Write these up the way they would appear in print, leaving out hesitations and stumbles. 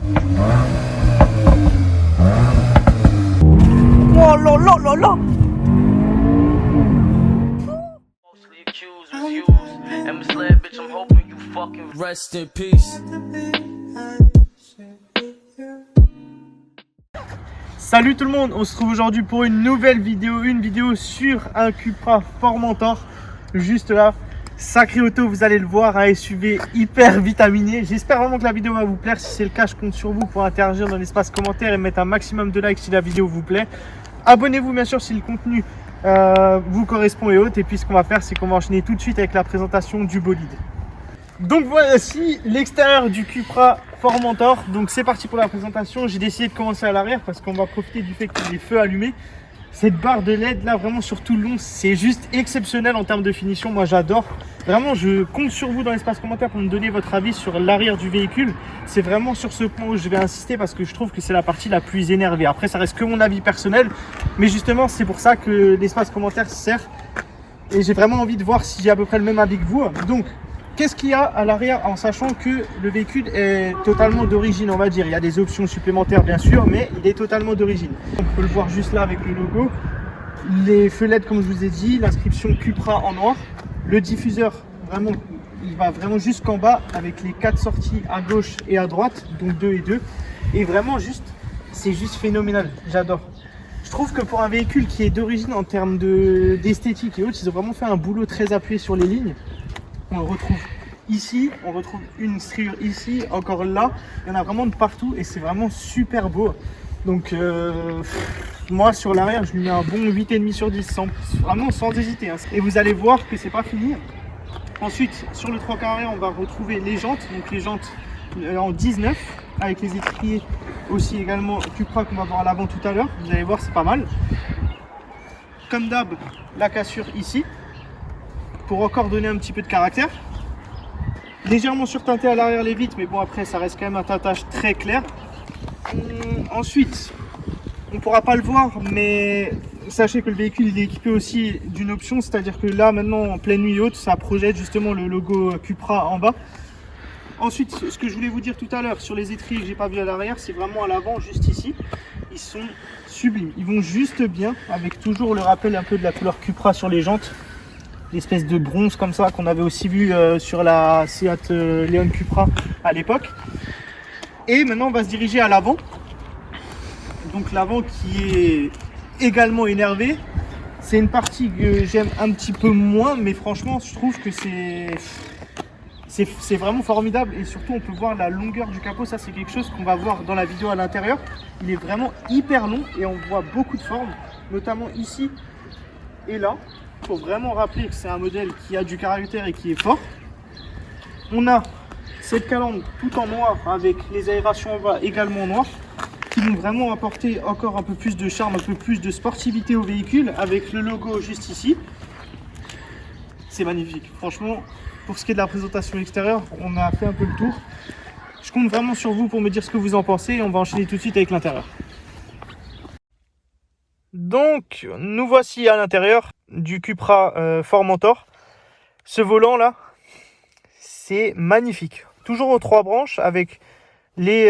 Oh là là là là. Rest in peace. Salut tout le monde, on se retrouve aujourd'hui pour une nouvelle vidéo, sur un Cupra Formentor, juste là, sacré auto, vous allez le voir, un SUV hyper vitaminé. J'espère vraiment que la vidéo va vous plaire. Si c'est le cas, je compte sur vous pour interagir dans l'espace commentaire et mettre un maximum de likes si la vidéo vous plaît. Abonnez-vous bien sûr si le contenu vous correspond et autres. Et puis ce qu'on va faire, c'est qu'on va enchaîner tout de suite avec la présentation du bolide. Donc voici l'extérieur du Cupra Formentor. Donc c'est parti pour la présentation. J'ai décidé de commencer à l'arrière parce qu'on va profiter du fait qu'il y a les feux allumés. Cette barre de LED là, vraiment sur tout le long, c'est juste exceptionnel en termes de finition. Moi j'adore. Vraiment, je compte sur vous dans l'espace commentaire pour me donner votre avis sur l'arrière du véhicule. C'est vraiment sur ce point où je vais insister parce que je trouve que c'est la partie la plus énervée. Après, ça reste que mon avis personnel. Mais justement, c'est pour ça que l'espace commentaire sert. Et j'ai vraiment envie de voir si j'ai à peu près le même avis que vous. Donc, qu'est-ce qu'il y a à l'arrière en sachant que le véhicule est totalement d'origine, on va dire. Il y a des options supplémentaires bien sûr, mais il est totalement d'origine. On peut le voir juste là avec le logo. Les feux LED comme je vous ai dit, l'inscription Cupra en noir. Le diffuseur, vraiment, il va vraiment jusqu'en bas avec les 4 sorties à gauche et à droite, donc 2 et 2. Et vraiment c'est juste phénoménal, j'adore. Je trouve que pour un véhicule qui est d'origine en termes d'esthétique et autres, ils ont vraiment fait un boulot très appuyé sur les lignes. On le retrouve ici, on retrouve une striure ici, encore là. Il y en a vraiment de partout et c'est vraiment super beau. Donc moi sur l'arrière, je lui mets un bon 8,5 sur 10, vraiment sans hésiter. Hein. Et vous allez voir que c'est pas fini. Ensuite, sur le 3 quarts arrière, on va retrouver les jantes. Donc les jantes en 19 avec les étriers aussi également Cupra qu'on va voir à l'avant tout à l'heure. Vous allez voir, c'est pas mal. Comme d'hab, la cassure ici pour encore donner un petit peu de caractère. Légèrement surteinté à l'arrière les vitres, mais bon après ça reste quand même un teintage très clair. Ensuite, on ne pourra pas le voir, mais sachez que le véhicule il est équipé aussi d'une option, c'est-à-dire que là maintenant en pleine nuit haute, ça projette justement le logo Cupra en bas. Ensuite, ce que je voulais vous dire tout à l'heure sur les étriers que j'ai pas vu à l'arrière, c'est vraiment à l'avant, juste ici. Ils sont sublimes, ils vont juste bien, avec toujours le rappel un peu de la couleur Cupra sur les jantes. L'espèce de bronze comme ça qu'on avait aussi vu sur la Seat Leon Cupra à l'époque. Et maintenant on va se diriger à l'avant. Donc l'avant qui est également énervé. C'est une partie que j'aime un petit peu moins, mais franchement je trouve que c'est vraiment formidable. Et surtout on peut voir la longueur du capot. Ça c'est quelque chose qu'on va voir dans la vidéo à l'intérieur. Il est vraiment hyper long et on voit beaucoup de formes, notamment ici et là. Il faut vraiment rappeler que c'est un modèle qui a du caractère et qui est fort. On a cette calandre tout en noir avec les aérations en bas également en noir qui vont vraiment apporter encore un peu plus de charme, un peu plus de sportivité au véhicule avec le logo juste ici. C'est magnifique. Franchement, pour ce qui est de la présentation extérieure, on a fait un peu le tour. Je compte vraiment sur vous pour me dire ce que vous en pensez et on va enchaîner tout de suite avec l'intérieur. Donc, nous voici à l'intérieur du Cupra Formentor. Ce volant là, c'est magnifique. Toujours aux 3 branches avec les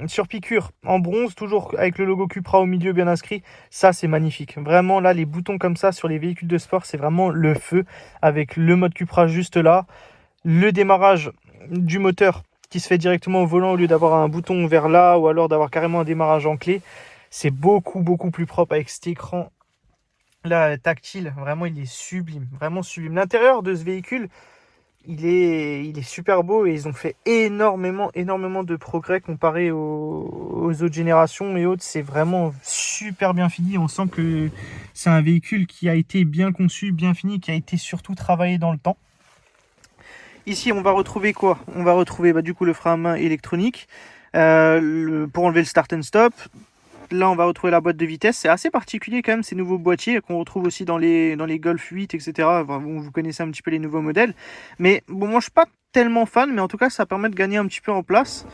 surpiqûres en bronze, toujours avec le logo Cupra au milieu bien inscrit. Ça, c'est magnifique. Vraiment, là, les boutons comme ça sur les véhicules de sport, c'est vraiment le feu avec le mode Cupra juste là. Le démarrage du moteur qui se fait directement au volant au lieu d'avoir un bouton vers là ou alors d'avoir carrément un démarrage en clé. C'est beaucoup plus propre avec cet écran là tactile. Vraiment, il est sublime, vraiment sublime. L'intérieur de ce véhicule, il est super beau et ils ont fait énormément de progrès comparé aux autres générations et autres. C'est vraiment super bien fini. On sent que c'est un véhicule qui a été bien conçu, bien fini, qui a été surtout travaillé dans le temps. Ici, on va retrouver quoi? On va retrouver du coup le frein à main électronique pour enlever le start and stop. Là, on va retrouver la boîte de vitesse. C'est assez particulier quand même, ces nouveaux boîtiers qu'on retrouve aussi dans les Golf 8, etc. Enfin, bon, vous connaissez un petit peu les nouveaux modèles. Mais bon, moi, je suis pas tellement fan, mais en tout cas, ça permet de gagner un petit peu en place.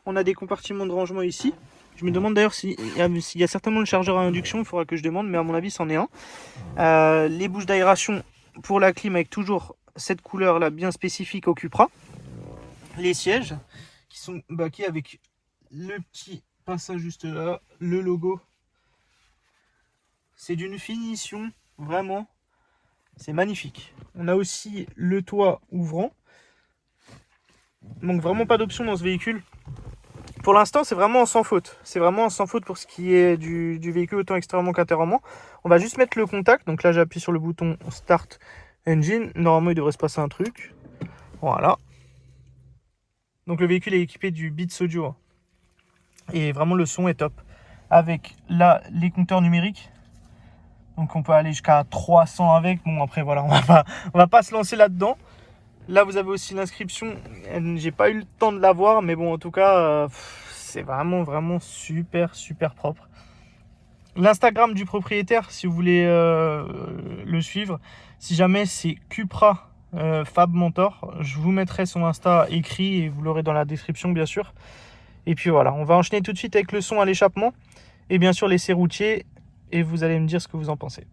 On a des compartiments de rangement ici. Je me demande d'ailleurs s'il y a certainement le chargeur à induction. Il faudra que je demande, mais à mon avis, c'en est un. Les bouches d'aération pour la clim avec toujours cette couleur-là bien spécifique au Cupra. Les sièges qui sont baqués avec le petit passage juste là, le logo. C'est d'une finition, vraiment, c'est magnifique. On a aussi le toit ouvrant. Donc vraiment pas d'option dans ce véhicule. Pour l'instant, c'est vraiment sans faute. C'est vraiment sans faute pour ce qui est du véhicule, autant extérieurement qu'intérieurement. On va juste mettre le contact. Donc là, j'appuie sur le bouton Start Engine. Normalement, il devrait se passer un truc. Voilà. Donc le véhicule est équipé du Beats Audio. Et vraiment, le son est top. Avec là, les compteurs numériques. Donc on peut aller jusqu'à 300 avec. Bon, après, voilà, on va pas se lancer là-dedans. Là, vous avez aussi l'inscription. J'ai pas eu le temps de la voir, mais bon, en tout cas, c'est vraiment super propre. L'Instagram du propriétaire, si vous voulez le suivre, si jamais c'est Cupra Fab Mentor, je vous mettrai son Insta écrit et vous l'aurez dans la description, bien sûr. Et puis voilà, on va enchaîner tout de suite avec le son à l'échappement et bien sûr l'essai routier. Et vous allez me dire ce que vous en pensez.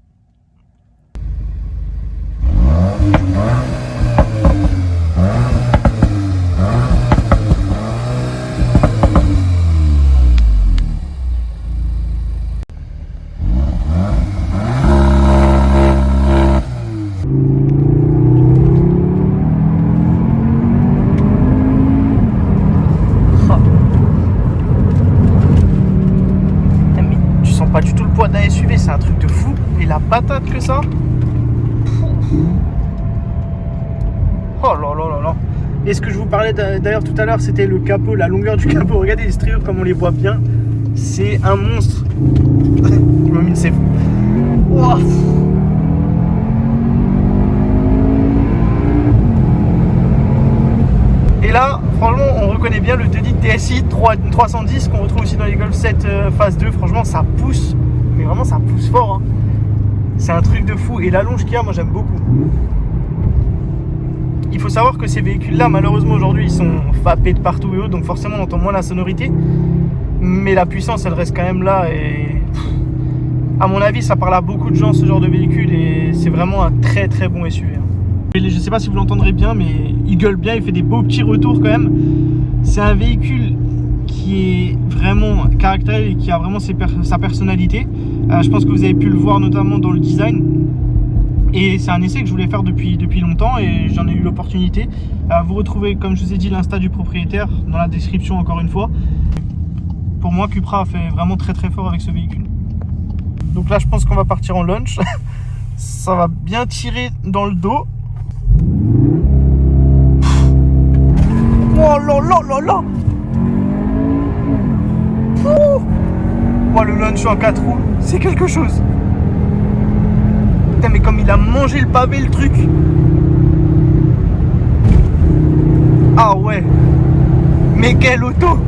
Pas du tout le poids d'un SUV, c'est un truc de fou. Et la patate que ça. Oh là là là là. Et ce que je vous parlais d'ailleurs tout à l'heure, c'était le capot, la longueur du capot. Regardez les striures comme on les voit bien. C'est un monstre. Je me mine, c'est fou. Oh. Et là, franchement, on reconnaît bien le 2 litres TSI 310 qu'on retrouve aussi dans les Golf 7 phase 2. Franchement, ça pousse, mais vraiment, ça pousse fort. Hein. C'est un truc de fou. Et la longe qu'il y a, moi, j'aime beaucoup. Il faut savoir que ces véhicules-là, malheureusement, aujourd'hui, ils sont vapés de partout et autres. Donc forcément, on entend moins la sonorité. Mais la puissance, elle reste quand même là. Et à mon avis, ça parle à beaucoup de gens, ce genre de véhicule. Et c'est vraiment un très bon SUV. Hein. Je ne sais pas si vous l'entendrez bien, mais il gueule bien, il fait des beaux petits retours quand même. C'est un véhicule qui est vraiment caractérisé et qui a vraiment sa personnalité. Je pense que vous avez pu le voir notamment dans le design. Et c'est un essai que je voulais faire depuis longtemps et j'en ai eu l'opportunité. Vous retrouvez, comme je vous ai dit, l'Insta du propriétaire dans la description encore une fois. Pour moi, Cupra a fait vraiment très fort avec ce véhicule. Donc là, je pense qu'on va partir en launch. Ça va bien tirer dans le dos. Oh là là là là. Oh, le launch en 4 roues, c'est quelque chose. Putain, mais comme il a mangé le pavé, le truc. Ah ouais. Mais quelle auto.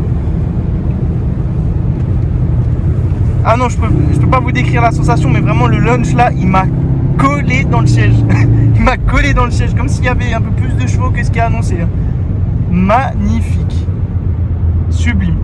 Ah non, je peux pas vous décrire la sensation, mais vraiment le launch là, il m'a collé dans le siège. Il m'a collé dans le siège, comme s'il y avait un peu plus de chevaux que ce qui est annoncé. Magnifique. Sublime.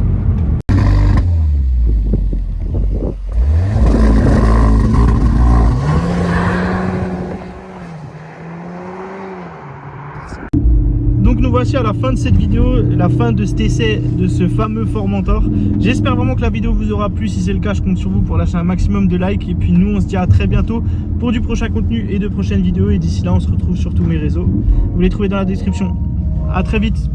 Donc nous voici à la fin de cette vidéo, la fin de cet essai de ce fameux Formentor. J'espère vraiment que la vidéo vous aura plu. Si c'est le cas, je compte sur vous pour lâcher un maximum de likes. Et puis nous, on se dit à très bientôt pour du prochain contenu et de prochaines vidéos. Et d'ici là, on se retrouve sur tous mes réseaux. Vous les trouvez dans la description. À très vite.